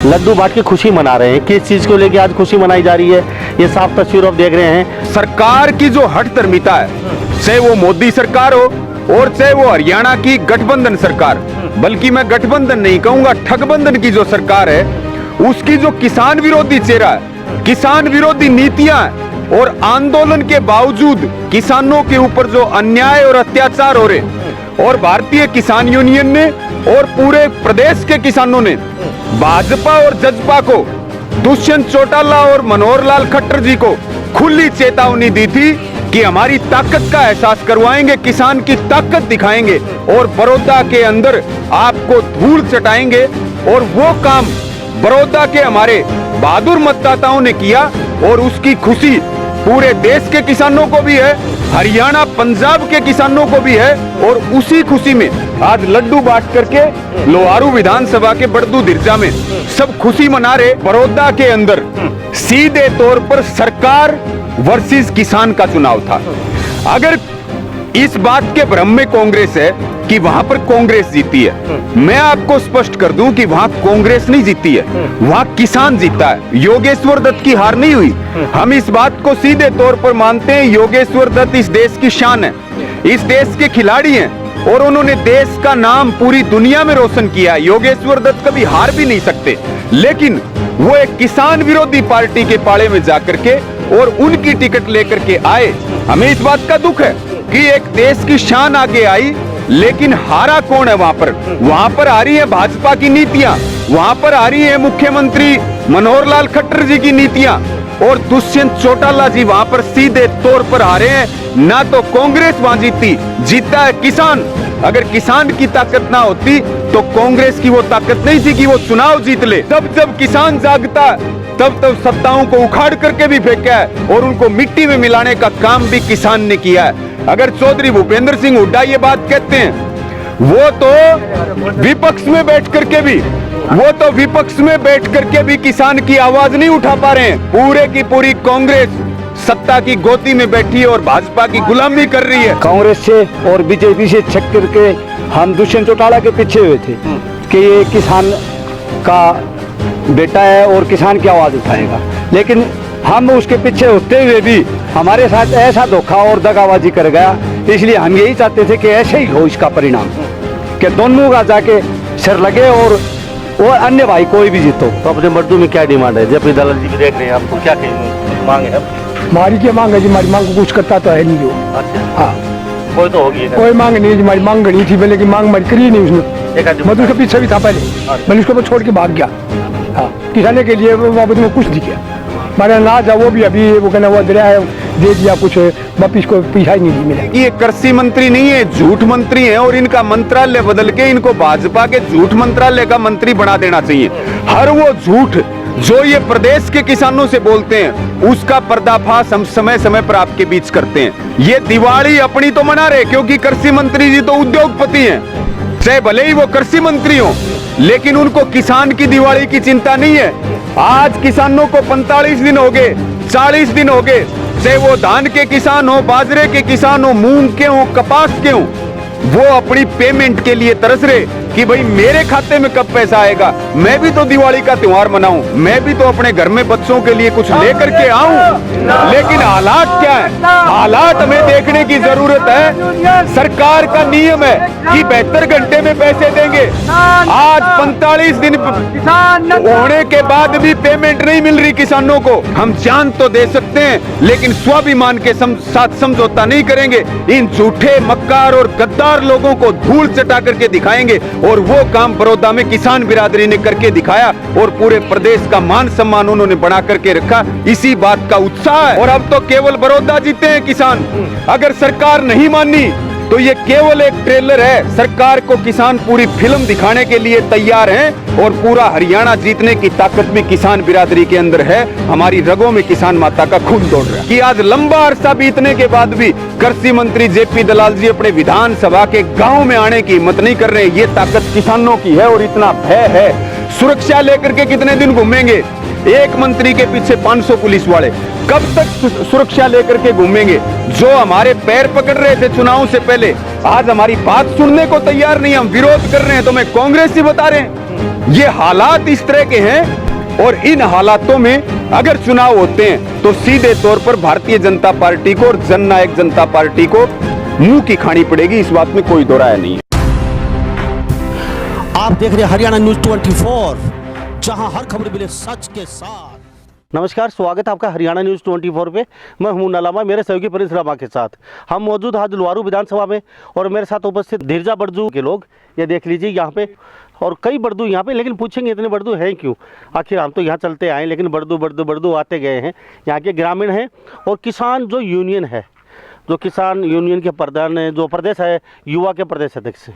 लड्डू बांट के खुशी मना रहे हैं। किस चीज को लेके आज खुशी मनाई जा रही है, ये साफ तस्वीर आप देख रहे हैं। सरकार की जो हठधर्मिता है, चाहे वो मोदी सरकार हो और चाहे वो हरियाणा की गठबंधन सरकार, बल्कि मैं गठबंधन नहीं कहूंगा, ठगबंधन की जो सरकार है, उसकी जो किसान विरोधी चेहरा है, किसान विरोधी नीतियां हैं और आंदोलन के बावजूद किसानों के ऊपर जो अन्याय और अत्याचार हो रहे, और भारतीय किसान यूनियन ने और पूरे प्रदेश के किसानों ने भाजपा और जजपा को, दुष्यंत चौटाला और मनोहर लाल खट्टर जी को खुली चेतावनी दी थी कि हमारी ताकत का एहसास करवाएंगे, किसान की ताकत दिखाएंगे और बड़ौदा के अंदर आपको धूल चटाएंगे। और वो काम बड़ौदा के हमारे बहादुर मतदाताओं ने किया और उसकी खुशी पूरे देश के किसानों को भी है, हरियाणा पंजाब के किसानों को भी है। और उसी खुशी में आज लड्डू बांट करके लोहारू विधानसभा के बड़दू दिर्जा में सब खुशी मना रहे। बड़ौदा के अंदर सीधे तौर पर सरकार वर्सेस किसान का चुनाव था। अगर इस बात के भ्रम में कांग्रेस है कि वहां पर कांग्रेस जीती है, मैं आपको स्पष्ट कर दूं कि वहां कांग्रेस नहीं जीती है, वहां किसान जीता है। योगेश्वर दत्त की हार नहीं हुई। हम इस बात को सीधे तौर पर मानते हैं। योगेश्वर दत्त इस देश की शान है, इस देश के खिलाड़ी हैं और उन्होंने देश का नाम पूरी दुनिया में रोशन किया है। योगेश्वर दत्त कभी हार भी नहीं सकते, लेकिन वो एक किसान विरोधी पार्टी के पाले में जाकर के और उनकी टिकट लेकर के आए। हमें इस बात का दुख है कि एक देश की शान आगे आई, लेकिन हारा कौन है वहां पर? वहां पर आ रही है भाजपा की नीतियां, वहां पर आ रही है मुख्यमंत्री मनोहर लाल खट्टर जी की नीतियां, और दुष्यंत चौटाला जी वहां पर सीधे तौर पर आ रहे हैं। ना तो कांग्रेस वहां जीता है किसान। अगर किसान की ताकत ना होती तो कांग्रेस की वो ताकत नहीं थी कि वो चुनाव जीत ले। तब जब किसान जागता तब सत्ताओं को उखाड़ करके भी फेंका है और उनको मिट्टी में मिलाने का काम भी किसान ने किया है। अगर चौधरी भूपेंद्र सिंह हुड्डा ये बात कहते हैं, वो तो विपक्ष में बैठ करके भी किसान की आवाज नहीं उठा पा रहे हैं। पूरे की पूरी कांग्रेस सत्ता की गोदी में बैठी है और भाजपा की गुलामी कर रही है। कांग्रेस से और बीजेपी से छक करके हम दुष्यंत चौटाला के पीछे हुए थे कि ये किसान का बेटा है और किसान की आवाज उठाएगा, लेकिन हम उसके पीछे होते हुए भी हमारे साथ ऐसा धोखा और दगाबाजी कर गया। इसलिए हम यही चाहते थे कि ऐसे ही हो इसका परिणाम, कि दोनों का जाके सिर लगे और अन्य भाई कोई भी जीतो। तो अपने बड़दू में क्या डिमांड है? जब दलाल जी भी देख रहे हैं, आपको क्या मांग है? हमारी क्या मांग है जी? हमारी मांग को कुछ करता तो है नहीं जो। अच्छा, हाँ, कोई तो होगी, कोई मांग नहीं है। हमारी मांग घड़ी थी पहले की, मांग हमारी करी नहीं उसने। मैं तो उसके पीछे भी था पहले, मैंने उसको छोड़ के भाग गया। हाँ, किसाने के लिए बाबत में कुछ नहीं किया। हमारा अनाज है वो भी अभी वो कहना वो दरिया है दे दिया, कुछ वापिस को पीछा ही नहीं मिला। ये कृषि मंत्री नहीं है, झूठ मंत्री है और इनका मंत्रालय बदल के इनको भाजपा के झूठ मंत्रालय का मंत्री बना देना चाहिए। हर वो झूठ जो ये प्रदेश के किसानों से बोलते हैं, उसका पर्दाफाश हम समय समय पर आपके बीच करते हैं। ये दिवाली अपनी तो मना रहे क्योंकि कृषि मंत्री जी तो उद्योगपति हैं, चाहे भले ही वो कृषि मंत्री हो, लेकिन उनको किसान की दिवाली की चिंता नहीं है। आज किसानों को 45 दिन हो गए, 40 दिन हो गए, चाहे वो धान के किसान हो, बाजरे के किसान हो, मूंग के हो, कपास के हो, वो अपनी पेमेंट के लिए तरस रहे कि भाई मेरे खाते में कब पैसा आएगा, मैं भी तो दिवाली का त्योहार मनाऊं, मैं भी तो अपने घर में बच्चों के लिए कुछ लेकर के आऊं। लेकिन हालात क्या है? हालात हमें देखने की जरूरत है। सरकार का नियम है कि 72 घंटे में पैसे देंगे। आज 45 दिन होने के बाद भी पेमेंट नहीं मिल रही किसानों को। हम जान तो दे सकते हैं, लेकिन स्वाभिमान के साथ समझौता नहीं करेंगे। इन झूठे, मक्कार और गद्दार लोगों को धूल चटा करके दिखाएंगे और वो काम बड़ौदा में किसान बिरादरी ने करके दिखाया और पूरे प्रदेश का मान सम्मान उन्होंने बना करके रखा। इसी बात का उत्साह है। और अब तो केवल बड़ौदा जीते हैं किसान। अगर सरकार नहीं मानी तो ये केवल एक ट्रेलर है। सरकार को किसान पूरी फिल्म दिखाने के लिए तैयार हैं और पूरा हरियाणा जीतने की ताकत भी किसान बिरादरी के अंदर है। हमारी रगों में किसान माता का खून दौड़ रहा है कि आज लंबा अरसा बीतने के बाद भी कृषि मंत्री जेपी दलाल जी अपने विधानसभा के गांव में आने की हिम्मत नहीं कर रहे। ये ताकत किसानों की है और इतना भय है। सुरक्षा लेकर के कितने दिन घूमेंगे? एक मंत्री के पीछे 500 पुलिस वाले, कब तक सुरक्षा लेकर के घूमेंगे? जो हमारे पैर पकड़ रहे थे चुनाव से पहले, आज हमारी बात सुनने को तैयार नहीं, हम विरोध कर रहे हैं तो मैं कांग्रेस ही बता रहे हैं। ये हालात इस तरह के हैं और इन हालातों में अगर चुनाव होते हैं तो सीधे तौर पर भारतीय जनता पार्टी को और जननायक जनता पार्टी को मुंह की खानी पड़ेगी, इस बात में कोई दो राय नहीं है। आप देख रहे हैं हरियाणा न्यूज 24, जहां हर खबर मिले सच के साथ। नमस्कार, स्वागत है आपका हरियाणा न्यूज़ 24 पे। मैं हूं नलामा, मेरे सहयोगी परेश रामा के साथ हम मौजूद आज लुवारू विधानसभा में और मेरे साथ उपस्थित धीरजा बड़दू के लोग, ये देख लीजिए यहाँ पे, और कई बड़दू यहाँ पे। लेकिन पूछेंगे इतने बड़दू हैं क्यों? आखिर हम तो यहाँ चलते आए, लेकिन बड़दू आते गए हैं। यहाँ के ग्रामीण हैं और किसान जो यूनियन है, जो किसान यूनियन के प्रधान, जो प्रदेश है, युवा के प्रदेश अध्यक्ष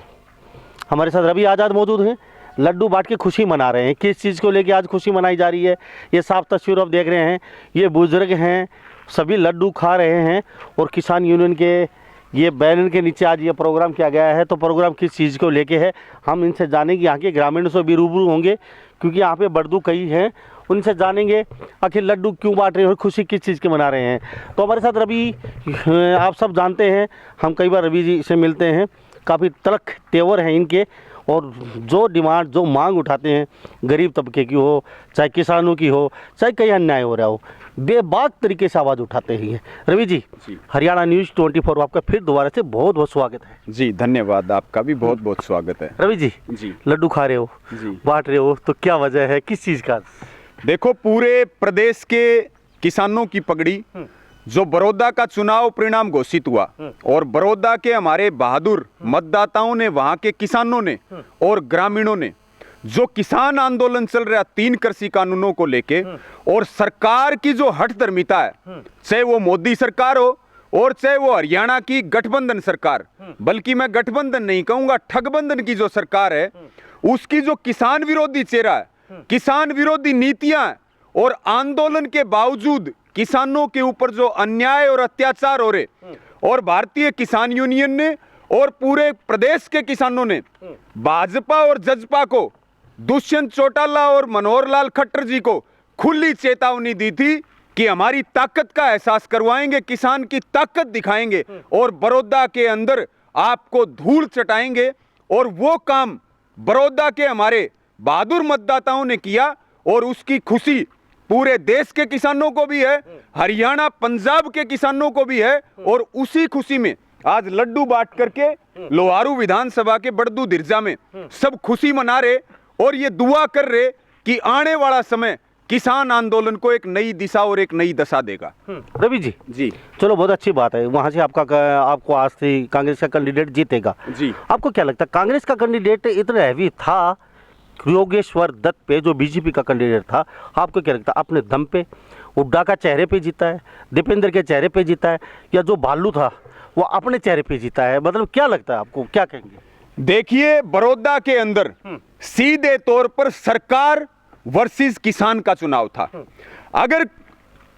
हमारे साथ रवि आज़ाद मौजूद हैं। लड्डू बांट के खुशी मना रहे हैं। किस चीज़ को लेके आज खुशी मनाई जा रही है, ये साफ तस्वीर आप देख रहे हैं। ये बुजुर्ग हैं, सभी लड्डू खा रहे हैं और किसान यूनियन के ये बैनर के नीचे आज ये प्रोग्राम किया गया है। तो प्रोग्राम किस चीज़ को लेके है, हम इनसे जानेंगे। यहाँ के ग्रामीणों से भी रूबरू होंगे क्योंकि यहाँ पे बड़दू कई हैं, उनसे जानेंगे आखिर लड्डू क्यों बांट रहे हैं और खुशी किस चीज़ के मना रहे हैं। तो हमारे साथ रवि, आप सब जानते हैं, हम कई बार रवि जी से मिलते हैं, काफ़ी तलख तेवर हैं इनके, और जो डिमांड, जो मांग उठाते हैं, गरीब तबके की हो, चाहे किसानों की हो, चाहे कहीं अन्याय हो रहा हो, बेबाक तरीके से आवाज़ उठाते ही हैं। रवि जी, हरियाणा न्यूज़ 24 आपका फिर दोबारा से बहुत बहुत स्वागत है। जी धन्यवाद, आपका भी बहुत बहुत स्वागत है। रवि जी, लड्डू खा रहे हो, बांट रहे हो, तो क्या वजह है, किस चीज़ का? देखो, पूरे प्रदेश के किसानों की पगड़ी जो बड़ौदा का चुनाव परिणाम घोषित हुआ और बड़ौदा के हमारे बहादुर मतदाताओं ने, वहां के किसानों ने और ग्रामीणों ने जो किसान आंदोलन चल रहा 3 कृषि कानूनों को लेके, और सरकार की जो हठधर्मिता है, चाहे वो मोदी सरकार हो और चाहे वो हरियाणा की गठबंधन सरकार, बल्कि मैं गठबंधन नहीं कहूंगा, ठगबंधन की जो सरकार है, उसकी जो किसान विरोधी चेहरा है, किसान विरोधी नीतियां हैं, और आंदोलन के बावजूद किसानों के ऊपर जो अन्याय और अत्याचार हो रहे, और भारतीय किसान यूनियन ने और पूरे प्रदेश के किसानों ने भाजपा और जजपा को, दुष्यंत चौटाला और मनोहर लाल खट्टर जी को खुली चेतावनी दी थी कि हमारी ताकत का एहसास करवाएंगे, किसान की ताकत दिखाएंगे और बड़ौदा के अंदर आपको धूल चटाएंगे। और वो काम बड़ौदा के हमारे बहादुर मतदाताओं ने किया और उसकी खुशी पूरे देश के किसानों को भी है, हरियाणा पंजाब के किसानों को भी है। और उसी खुशी में आज लड्डू बांट करके लोहारू विधानसभा के बड़दू धीरजा में सब खुशी मना रहे और ये दुआ कर रहे कि आने वाला समय किसान आंदोलन को एक नई दिशा और एक नई दशा देगा। रवि जी, चलो बहुत अच्छी बात है, वहाँ से आपको आज से कांग्रेस का कैंडिडेट जीतेगा। जी, आपको क्या लगता है कांग्रेस का कैंडिडेट इतना हैवी था योगेश्वर दत्त पे, जो बीजेपी का कैंडिडेट था? आपको क्या लगता है अपने दम पे हुड्डा का चेहरे पे जीता है, दीपेंद्र के चेहरे पे जीता है, या जो भालू था वो अपने चेहरे पे जीता है? मतलब क्या लगता है आपको, क्या कहेंगे? देखिए, बड़ौदा के अंदर सीधे तौर पर सरकार वर्सेस किसान का चुनाव था। अगर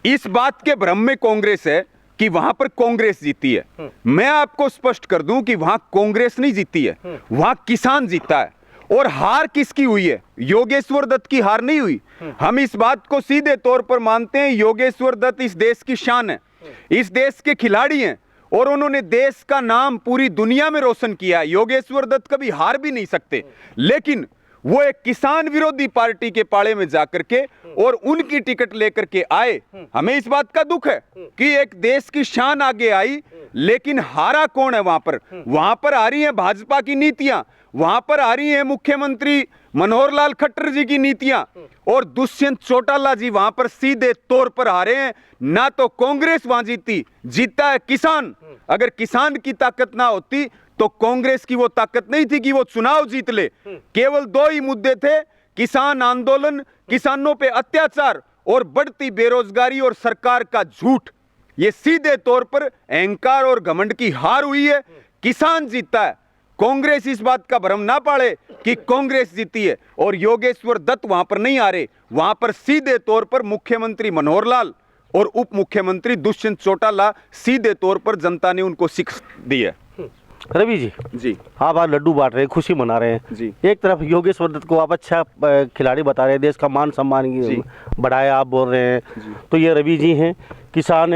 इस बात के भ्रम में कांग्रेस है कि वहां पर कांग्रेस जीती है, मैं आपको स्पष्ट कर दूं कि वहां कांग्रेस नहीं जीती है, वहां किसान जीता है। और हार किसकी हुई है? योगेश्वर दत्त की हार नहीं हुई। हम इस बात को सीधे तौर पर मानते हैं, योगेश्वर दत्त इस देश की शान है, इस देश के खिलाड़ी हैं और उन्होंने देश का नाम पूरी दुनिया में रोशन किया है। योगेश्वर दत्त कभी हार भी नहीं सकते, लेकिन वो एक किसान विरोधी पार्टी के पाले में जाकर के और उनकी टिकट लेकर के आए। हमें इस बात का दुख है कि एक देश की शान आगे आई, लेकिन हारा कौन है? वहां पर आ रही है भाजपा की नीतियां, वहां पर आ रही है मुख्यमंत्री मनोहर लाल खट्टर जी की नीतियां, और दुष्यंत चौटाला जी वहां पर सीधे तौर पर हारे हैं। ना तो कांग्रेस वहां जीता है किसान। अगर किसान की ताकत ना होती तो कांग्रेस की वो ताकत नहीं थी कि वो चुनाव जीत ले। केवल 2 ही मुद्दे थे, किसान आंदोलन, किसानों पे अत्याचार और बढ़ती बेरोजगारी और सरकार का झूठ। ये सीधे तौर पर अहंकार और घमंड की हार हुई है। किसान जीता है, कांग्रेस इस बात का भ्रम ना पाड़े कि कांग्रेस जीती है। और योगेश्वर दत्त वहां पर नहीं आ रहे, वहां पर सीधे तौर पर मुख्यमंत्री मनोहर लाल और उप मुख्यमंत्री दुष्यंत चौटाला, सीधे तौर पर जनता ने उनको शिक्षा दी है। रवि जी, आप आज लड्डू बांट रहे हैं, खुशी मना रहे हैं जी। एक तरफ योगेश्वर दत्त को आप अच्छा खिलाड़ी बता रहे हैं, देश का मान सम्मान बढ़ाया आप बोल रहे हैं, तो ये रवि जी हैं, किसान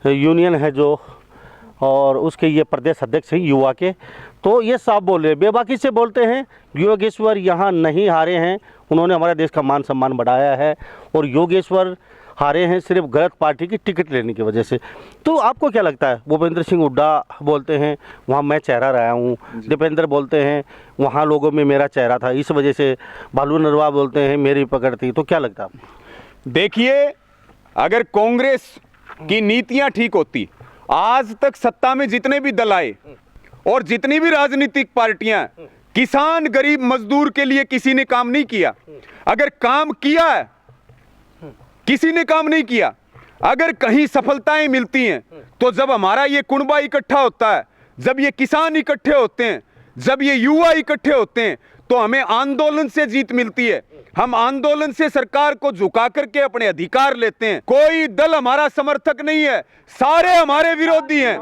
यूनियन है जो, और उसके ये प्रदेश अध्यक्ष हैं युवा के। तो ये साफ बोल रहे हैं। बेबाकी से बोलते हैं योगेश्वर यहाँ नहीं हारे हैं, उन्होंने हमारे देश का मान सम्मान बढ़ाया है और योगेश्वर हारे हैं सिर्फ गलत पार्टी की टिकट लेने की वजह से। तो आपको क्या लगता है? भूपेंद्र सिंह हुड्डा बोलते हैं वहाँ मैं चेहरा रहा हूँ, दीपेंद्र बोलते हैं वहाँ लोगों में मेरा चेहरा था, इस वजह से भालू नरवा बोलते हैं मेरी पकड़ थी। तो क्या लगता है आपको? देखिए, अगर कांग्रेस की नीतियां ठीक होती, आज तक सत्ता में जितने भी दल आए और जितनी भी राजनीतिक पार्टियां, किसान गरीब मजदूर के लिए किसी ने काम नहीं किया। अगर काम किया है, किसी ने काम नहीं किया। अगर कहीं सफलताएं मिलती हैं तो जब हमारा ये कुनबा इकट्ठा होता है, जब ये किसान इकट्ठे होते हैं, जब ये युवा इकट्ठे होते हैं, तो हमें आंदोलन से जीत मिलती है। हम आंदोलन से सरकार को झुका करके अपने अधिकार लेते हैं। कोई दल हमारा समर्थक नहीं है, सारे हमारे विरोधी हैं।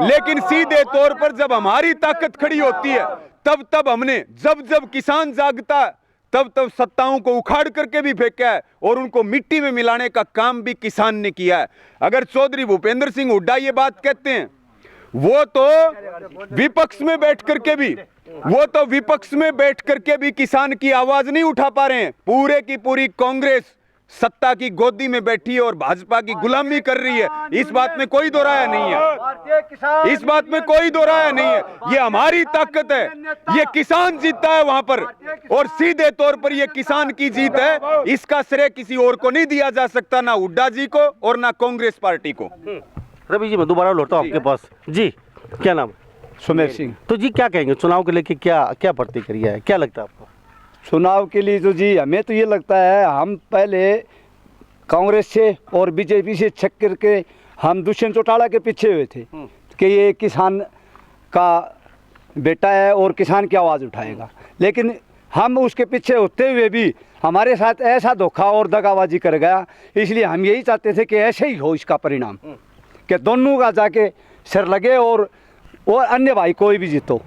लेकिन सीधे तौर पर जब हमारी ताकत खड़ी होती है, तब हमने जब किसान जागता है, तब सत्ताओं को उखाड़ करके भी फेंका है और उनको मिट्टी में मिलाने का काम भी किसान ने किया है। अगर चौधरी भूपेंद्र सिंह हुड्डा ये बात कहते हैं, वो तो विपक्ष में बैठ करके भी किसान की आवाज नहीं उठा पा रहे हैं। पूरे की पूरी कांग्रेस सत्ता की गोदी में बैठी है और भाजपा की गुलामी कर रही है। इस बात में कोई दो राय नहीं है, इस बात में कोई दो राय नहीं है। ये हमारी ताकत है, ये किसान जीतता है वहां पर, और सीधे तौर पर ये किसान की जीत है। इसका श्रेय किसी और को नहीं दिया जा सकता, ना हुड्डा जी को और ना कांग्रेस पार्टी को। रवि जी, मैं दोबारा लौटता हूँ आपके पास। जी, क्या नाम है? सुमेर सिंह। तो जी क्या कहेंगे चुनाव को लेके, क्या प्रतिक्रिया है, क्या लगता है आपको? चुनाव के लिए तो जी हमें तो ये लगता है, हम पहले कांग्रेस से और बीजेपी से छक करके हम दुष्यंत चौटाला के पीछे हुए थे कि ये किसान का बेटा है और किसान की आवाज़ उठाएगा। लेकिन हम उसके पीछे होते हुए भी हमारे साथ ऐसा धोखा और दगाबाजी कर गया। इसलिए हम यही चाहते थे कि ऐसे ही हो इसका परिणाम, कि दोनों का जाके सिर लगे और अन्य भाई कोई भी जीतो।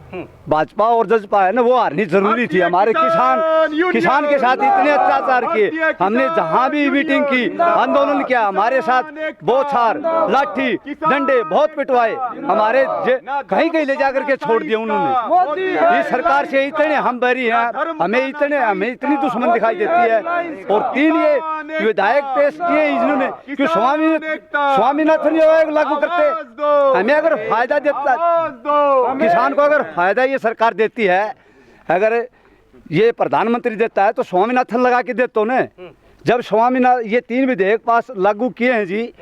भाजपा और जजपा है ना, वो हारनी जरूरी थी। हमारे किसान के साथ इतने अत्याचार किए, हमने जहां भी मीटिंग की, आंदोलन किया, हमारे साथ बौछार, लाठी, डंडे बहुत पिटवाए, हमारे कहीं ले जाकर के छोड़ दिया उन्होंने। इस सरकार से इतने हम बैरी हैं, हमें इतनी दुश्मन दिखाई देती है। और 3 ये विधायक पेश किए इन्होंने कि स्वामीनाथन आयोग लागू करते, हमें अगर फायदा देता, किसान को अगर फायदा ये सरकार देती है, अगर ये प्रधानमंत्री देता है तो स्वामीनाथन लगा के देते ना। जब स्वामीनाथन ये 3 विधेयक पास लागू किए हैं जी,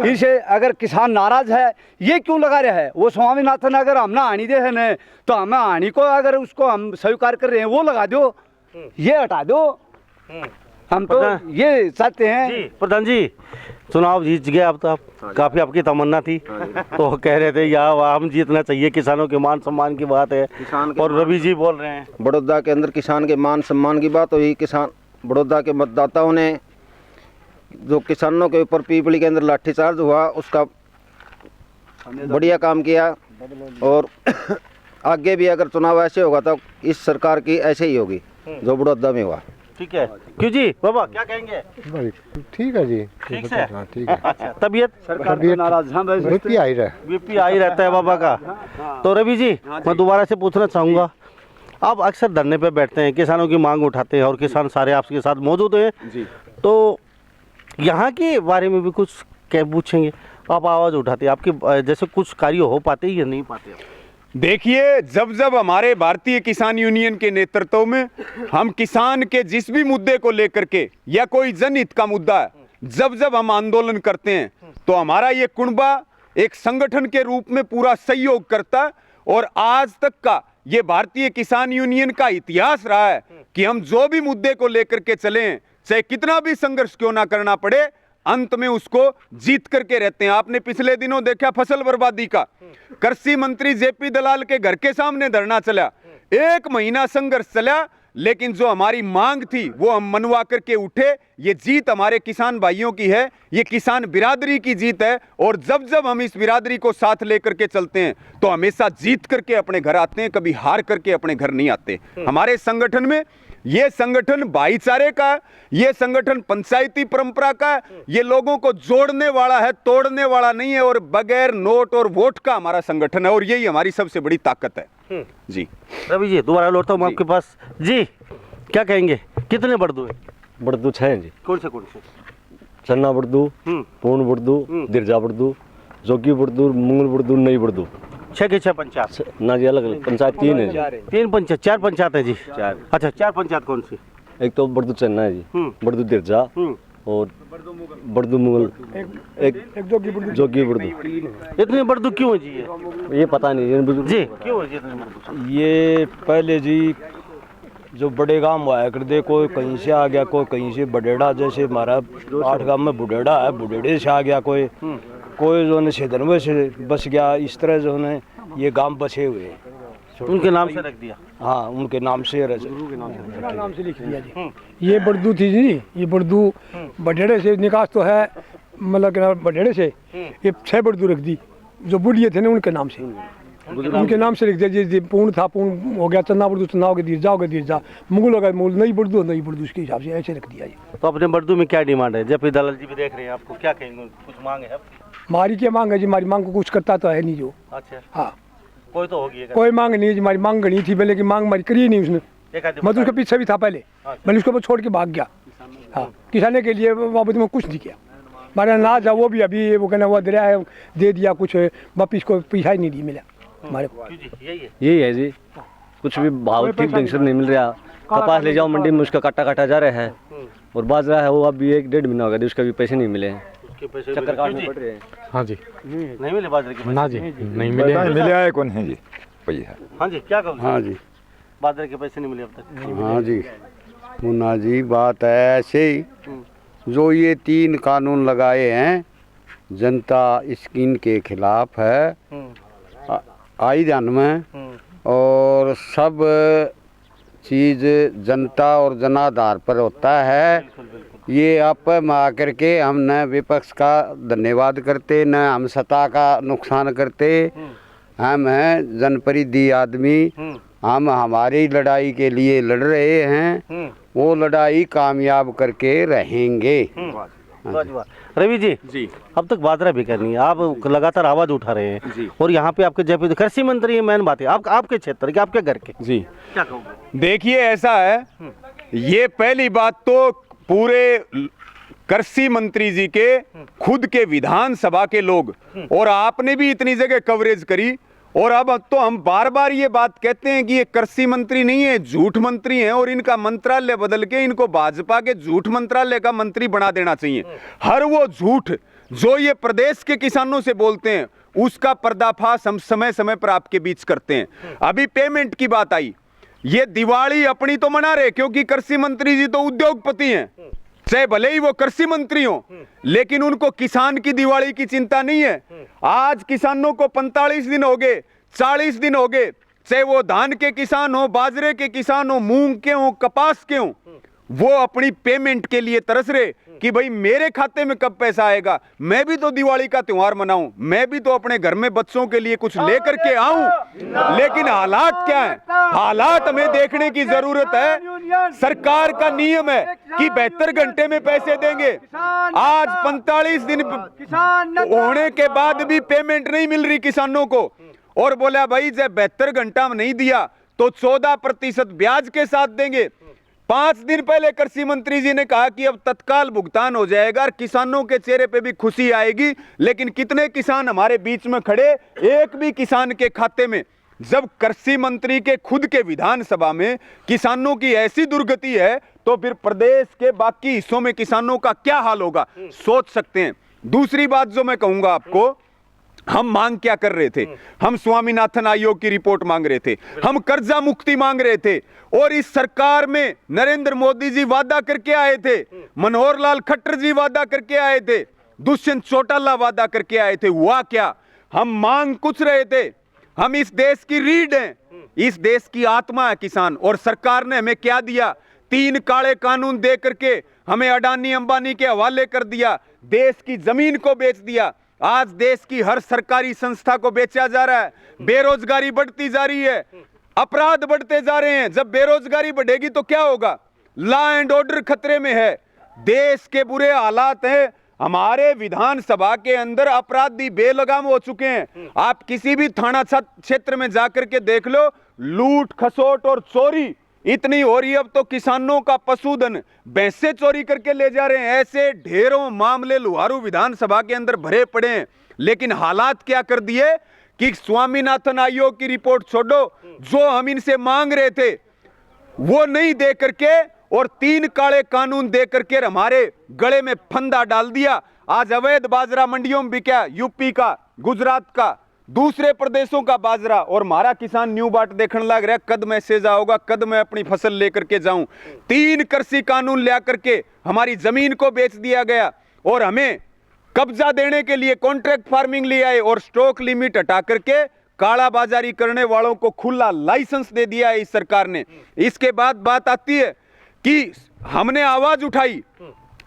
इसे अगर किसान नाराज है, ये क्यों लगा रहा है? वो स्वामीनाथन अगर हम ना हानि दे है न, तो हमें हानि को अगर उसको हम स्वीकार कर रहे हैं, वो लगा दो, ये हटा दो। हम तो ये चाहते हैं। जी प्रधान जी, चुनाव जीत गए आप, तो आप काफी आपकी तमन्ना थी, तो कह रहे थे यहाँ हम जीतना चाहिए, किसानों के मान सम्मान की बात है। और रवि जी बोल रहे हैं बड़ौदा के अंदर किसान के मान सम्मान की बात हुई। किसान बड़ौदा के मतदाताओं ने जो किसानों के ऊपर पीपली के अंदर लाठीचार्ज हुआ, उसका बढ़िया काम किया। और आगे भी अगर चुनाव ऐसे होगा तो इस सरकार की ऐसे ही होगी जो बड़ौदा में हुआ। ठीक है, क्यों जी बाबा क्या कहेंगे? ठीक है जी, ठीक है, ठीक है। अच्छा, तबीयत बीपी आई रहता है बाबा का। तो रवि जी, मैं दोबारा से पूछना चाहूँगा, आप अक्सर धरने पे बैठते हैं, किसानों की मांग उठाते हैं और किसान सारे आपके साथ मौजूद हैं जी, तो यहाँ के बारे में भी कुछ क्या पूछेंगे? आप आवाज़ उठाते हैं, आपके जैसे कुछ कार्य हो पाते या नहीं पाते? देखिए, जब हमारे भारतीय किसान यूनियन के नेतृत्व में हम किसान के जिस भी मुद्दे को लेकर के या कोई जनहित का मुद्दा है, जब हम आंदोलन करते हैं, तो हमारा ये कुनबा एक संगठन के रूप में पूरा सहयोग करता है। और आज तक का ये भारतीय किसान यूनियन का इतिहास रहा है कि हम जो भी मुद्दे को लेकर के चलें, चाहे कितना भी संघर्ष क्यों ना करना पड़े, अंत में उसको जीत करके रहते हैं। आपने पिछले दिनों देखा फसल बर्बादी का, कृषि मंत्री जेपी दलाल के घर के सामने धरना चला, 1 महीना संघर्ष चला, लेकिन जो हमारी मांग थी वो हम मनवा करके उठे। ये जीत हमारे किसान भाइयों की है, ये किसान बिरादरी की जीत है। और जब हम इस बिरादरी को साथ लेकर के चलते हैं तो हमेशा जीत करके अपने घर आते हैं, कभी हार करके अपने घर नहीं आते। हमारे संगठन में ये संगठन भाईचारे का, ये संगठन पंचायती परंपरा का, ये लोगों को जोड़ने वाला है, तोड़ने वाला नहीं है। और बगैर नोट और वोट का हमारा संगठन है, और यही हमारी सबसे बड़ी ताकत है। जी। रवि जी दोबारा लौटता हूँ आपके पास जी, क्या कहेंगे कितने बड़दू है? बड़दू 6 हैं जी। कौन से? चन्ना बड़दू, पूर्ण बड़दू, दिरजा बड़दू, जोगी बड़दू, मंगल बड़दू, नई बड़दू। 6 के 6 पंचायत ना जी, अलग अलग पंचायत 3 है जी। 3 पंचायत, 4 पंचायत है जी। अच्छा 4 पंचायत कौन सी? एक तो बड़दू चन्ना है जी, बड़दू दिरजा और बड़दू मंगल, एक जोगी बड़दू। इतने बड़दू क्यों है जी? ये पता नहीं जी क्यों है जी इतने बड़दू? ये पहले जी जो बड़े गांव आया करते, कोई कहीं से आ गया, कोई कहीं से बडेड़ा, जैसे हमारा 8 गांव में बुडेड़ा है, बुडेड़े से आ गया कोई, कोई जो है सेधनवे से बस गया। इस तरह जो है ये गांव बसे हुए हैं। उनके नाम से रख दिया? हाँ, उनके नाम से नाम से लिख दिया जी। ये बड़दू थी जी, ये बड़दू बडेड़े से निकास तो है, मतलब कि बडेड़े से ये 6 बड़दू रख दी जो बुढ़िए थे ना, उनके नाम से, उनके नाम से लिख दिया जी। पूर्ण था, पूर्ण हो गया, चन्ना बड़दू चन्ना हो गया, दिरजा हो गया दिरजा, मुगल हो गया मुगल, नई बड़दू नई बड़दू, उसके हिसाब से ऐसे रख दिया जी। तो अपने बड़दू में क्या डिमांड है? जब दलाल जी भी देख रहे हैं आपको, क्या कहेंगे? कुछ मांग है आपकी? हमारी क्या मांग है जी? हमारी मांग को कुछ करता तो है नहीं जो। अच्छा हाँ, कोई तो होगी? कोई मांग नहीं है जी। हमारी मांग गणी थी पहले की, मांग हमारी करी नहीं उसने। मैं तो उसके पीछे भी था पहले, मैंने उसको छोड़ के भाग गया। हाँ, किसाने के लिए बाबू में कुछ नहीं किया। हमारे अनाज है वो भी अभी वो कहना वो दरिया है दे दिया, कुछ वापिस को पैसा ही नहीं दी मिला हमारे को। यही है जी, कुछ भी भाव ठीक ढंग से नहीं मिल रहा। कपास ले जाओ मंडी में, उसका काटा काटा जा रहा है, और बाजरा है वो अभी 1-1.5 महीना हो गया, उसका भी पैसे नहीं मिले हैं, चक्कर काटने पड़ रहे हैं। हाँ जी, नहीं मिले बाजरे के पैसे? ना जी, नहीं मिले। मिले आए कौन है जी पैसा? हाँ जी, क्या कहोगे? हाँ जी, बाजरे के पैसे नहीं मिले अब तक? हाँ जी मुन्ना जी, बात है ऐसे ही, जो ये 3 कानून लगाए हैं जनता स्कीम के खिलाफ है, आई ध्यान में, और सब चीज़ जनता और जनाधार पर होता है। ये आप में आकर के हम न विपक्ष का धन्यवाद करते, न हम सत्ता का नुकसान करते। हम हैं जनप्रतिनिधि आदमी, हम हमारी लड़ाई के लिए लड़ रहे हैं, वो लड़ाई कामयाब करके रहेंगे। रवि जी जी, अब तक बाजरा भी करनी है, आप लगातार आवाज उठा रहे हैं जी। और यहाँ पे आपके जयपुर कृषि मंत्री मेन बात है, आपके क्षेत्र के, आपके घर के, जी क्या कहोगे? देखिए ऐसा है, ये पहली बात तो पूरे कृषि मंत्री जी के खुद के विधानसभा के लोग, और आपने भी इतनी जगह कवरेज करी, और अब तो हम बार बार ये बात कहते हैं कि ये कृषि मंत्री नहीं है, झूठ मंत्री हैं, और इनका मंत्रालय बदल के इनको भाजपा के झूठ मंत्रालय का मंत्री बना देना चाहिए। हर वो झूठ जो ये प्रदेश के किसानों से बोलते हैं, उसका पर्दाफाश हम समय समय पर आपके बीच करते हैं। अभी पेमेंट की बात आई, ये दिवाली अपनी तो मना रहे, क्योंकि कृषि मंत्री जी तो उद्योगपति हैं, चाहे भले ही वो कृषि मंत्री हो, लेकिन उनको किसान की दिवाली की चिंता नहीं है। आज किसानों को 45 दिन हो गए, 40 दिन हो गए, चाहे वो धान के किसान हो, बाजरे के किसान हो, मूंग के हो, कपास के हो, वो अपनी पेमेंट के लिए तरस रहे कि भाई मेरे खाते में कब पैसा आएगा, मैं भी तो दिवाली का त्योहार मनाऊं, मैं भी तो अपने घर में बच्चों के लिए कुछ लेकर के आऊं। लेकिन हालात क्या है? हालात हमें देखने की जरूरत है। सरकार का नियम है कि 72 घंटे में पैसे देंगे, आज 45 दिन होने के बाद भी पेमेंट नहीं मिल रही किसानों को, और बोला भाई जब 72 घंटा में नहीं दिया तो 14% ब्याज के साथ देंगे। 5 दिन पहले कृषि मंत्री जी ने कहा कि अब तत्काल भुगतान हो जाएगा और किसानों के चेहरे पे भी खुशी आएगी, लेकिन कितने किसान हमारे बीच में खड़े, एक भी किसान के खाते में, जब कृषि मंत्री के खुद के विधानसभा में किसानों की ऐसी दुर्गति है, तो फिर प्रदेश के बाकी हिस्सों में किसानों का क्या हाल होगा, सोच सकते हैं। दूसरी बात जो मैं कहूंगा आपको, हम मांग क्या कर रहे थे? हम स्वामीनाथन आयोग की रिपोर्ट मांग रहे थे, हम कर्जा मुक्ति मांग रहे थे, और इस सरकार में नरेंद्र मोदी जी वादा करके आए थे, मनोहर लाल खट्टर जी वादा करके आए थे, दुष्यंत चौटाला वादा करके आए थे, हुआ क्या? हम मांग कुछ रहे थे, हम इस देश की रीढ़ हैं, इस देश की आत्मा है किसान, और सरकार ने हमें क्या दिया? 3 काले कानून दे करके हमें अडानी अंबानी के हवाले कर दिया, देश की जमीन को बेच दिया, आज देश की हर सरकारी संस्था को बेचा जा रहा है, बेरोजगारी बढ़ती जा रही है, अपराध बढ़ते जा रहे हैं। जब बेरोजगारी बढ़ेगी तो क्या होगा? लॉ एंड ऑर्डर खतरे में है, देश के बुरे हालात हैं, हमारे विधानसभा के अंदर अपराधी बेलगाम हो चुके हैं। आप किसी भी थाना क्षेत्र में जाकर के देख लो, लूट खसोट और चोरी इतनी हो रही है। अब तो किसानों का पशुधन भैंसे चोरी करके ले जा रहे हैं। ऐसे ढेरों मामले लुहारू विधानसभा के अंदर भरे पड़े हैं। लेकिन हालात क्या कर दिए कि स्वामीनाथन आयोग की रिपोर्ट छोड़ो, जो हम इनसे मांग रहे थे वो नहीं दे करके और 3 काले कानून दे करके हमारे गले में फंदा डाल दिया। आज अवैध बाजरा मंडियों में बिका, यूपी का, गुजरात का, दूसरे प्रदेशों का बाजरा, और हमारा किसान न्यू बाट देखने लग रहा है कद मैं से जाऊंगा, कद मैं अपनी फसल लेकर के जाऊं। 3 कृषि कानून ला करके हमारी जमीन को बेच दिया गया और हमें कब्जा देने के लिए कॉन्ट्रैक्ट फार्मिंग ले आए और स्टॉक लिमिट हटा करके काला बाजारी करने वालों को खुला लाइसेंस दे दिया है इस सरकार ने। इसके बाद बात आती है कि हमने आवाज उठाई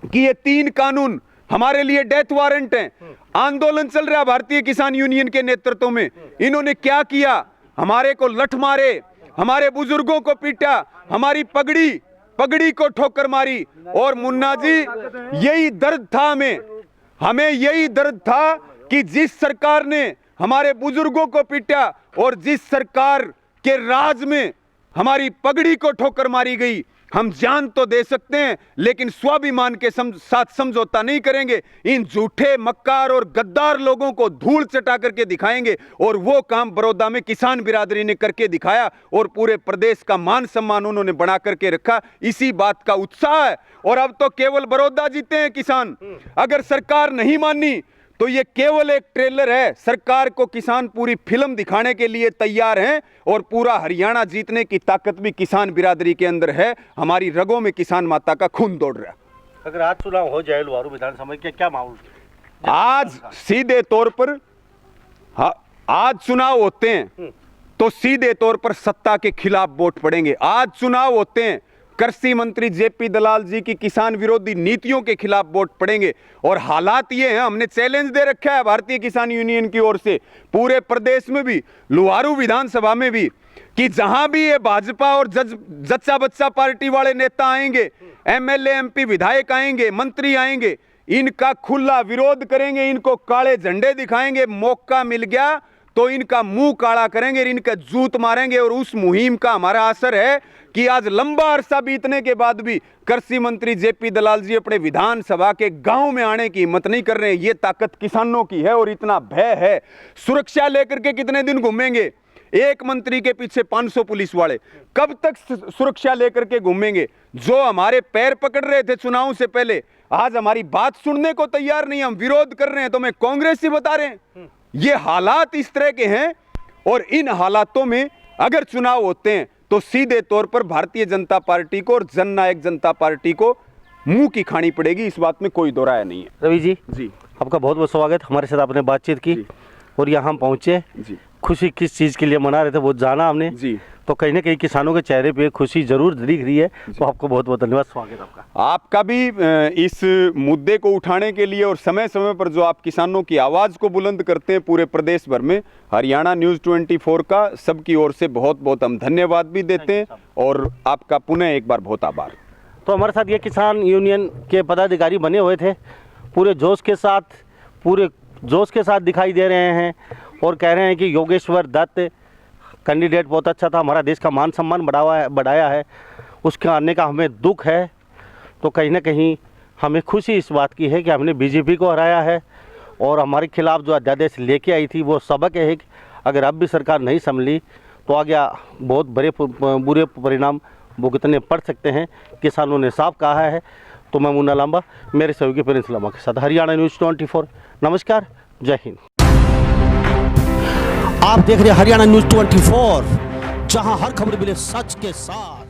कि ये 3 कानून हमारे लिए डेथ वारंट हैं। आंदोलन चल रहा भारतीय किसान यूनियन के नेतृत्व में। इन्होंने क्या किया? हमारे को लठ मारे, हमारे बुजुर्गों को पीटा, हमारी पगड़ी को ठोकर मारी। और मुन्ना जी, यही दर्द था हमें यही दर्द था कि जिस सरकार ने हमारे बुजुर्गों को पीटा और जिस सरकार के राज में हमारी पगड़ी को ठोकर मारी गई, हम जान तो दे सकते हैं लेकिन स्वाभिमान के साथ समझौता नहीं करेंगे। इन झूठे मक्कार और गद्दार लोगों को धूल चटा करके दिखाएंगे। और वो काम बड़ौदा में किसान बिरादरी ने करके दिखाया और पूरे प्रदेश का मान सम्मान उन्होंने बना करके रखा। इसी बात का उत्साह है। और अब तो केवल बड़ौदा जीते हैं किसान। अगर सरकार नहीं मानी तो ये केवल एक ट्रेलर है। सरकार को किसान पूरी फिल्म दिखाने के लिए तैयार हैं और पूरा हरियाणा जीतने की ताकत भी किसान बिरादरी के अंदर है। हमारी रगों में किसान माता का खून दौड़ रहा है। अगर आज चुनाव हो जाए लुहारू विधानसभा में, क्या माहौल? आज सीधे तौर पर आज चुनाव होते हैं तो सीधे तौर पर सत्ता के खिलाफ वोट पड़ेंगे। आज चुनाव होते हैं, कृषि मंत्री जेपी दलाल जी की किसान विरोधी नीतियों के खिलाफ वोट पड़ेंगे। और हालात ये हैं, हमने चैलेंज दे रखा है भारतीय किसान यूनियन की ओर से पूरे प्रदेश में भी, लुहारू विधानसभा में भी, कि जहां भी ये भाजपा और जच्चा बच्चा पार्टी वाले नेता आएंगे, एमएलए एमपी विधायक आएंगे, मंत्री आएंगे, इनका खुला विरोध करेंगे, इनको काले झंडे दिखाएंगे। मौका मिल गया तो इनका मुंह काला करेंगे, इनका जूत मारेंगे। और उस मुहिम का हमारा असर है कि आज लंबा अरसा बीतने के बाद भी कृषि मंत्री जेपी दलाल जी अपने विधानसभा के गांव में आने की हिम्मत नहीं कर रहे हैं। ये ताकत किसानों की है और इतना भय है। सुरक्षा लेकर के कितने दिन घूमेंगे? एक मंत्री के पीछे 500 पुलिस वाले, कब तक सुरक्षा लेकर के घूमेंगे? जो हमारे पैर पकड़ रहे थे चुनाव से पहले, आज हमारी बात सुनने को तैयार नहीं, हम विरोध कर रहे हैं तो मैं कांग्रेस ही बता रहे हैं। ये हालात इस तरह के हैं। और इन हालातों में अगर चुनाव होते हैं तो सीधे तौर पर भारतीय जनता पार्टी को और जननायक जनता पार्टी को मुंह की खानी पड़ेगी। इस बात में कोई दो राय नहीं है। रवि जी, आपका बहुत बहुत स्वागत। हमारे साथ आपने बातचीत की और यहाँ हम पहुँचे। खुशी किस चीज़ के लिए मना रहे थे वो जाना हमने जी। तो कहीं ना कहीं किसानों के चेहरे पे खुशी जरूर दिख रही है। तो आपको बहुत बहुत धन्यवाद, स्वागत आपका। आपका भी इस मुद्दे को उठाने के लिए और समय समय पर जो आप किसानों की आवाज़ को बुलंद करते हैं पूरे प्रदेश भर में, हरियाणा न्यूज़ 24 का सबकी ओर से बहुत बहुत हम धन्यवाद भी देते हैं और आपका पुनः एक बार बहुत आभार। तो हमारे साथ ये किसान यूनियन के पदाधिकारी बने हुए थे, पूरे जोश के साथ दिखाई दे रहे हैं और कह रहे हैं कि योगेश्वर दत्त कैंडिडेट बहुत अच्छा था, हमारा देश का मान सम्मान बढ़ाया है, उसके आने का हमें दुख है। तो कहीं ना कहीं हमें खुशी इस बात की है कि हमने बीजेपी को हराया है और हमारे खिलाफ जो अध्यादेश लेके आई थी वो सबक है कि अगर अब भी सरकार नहीं संभली तो आगे बहुत बुरे परिणाम भुगतने पड़ सकते हैं। किसानों ने साफ कहा है। तो मैं मुन्ना लांबा मेरे सहयोगी प्रिंस लांबा के साथ हरियाणा न्यूज़ 24। नमस्कार, जय हिंद। आप देख रहे हैं हरियाणा न्यूज़ 24, जहां हर खबर मिले सच के साथ।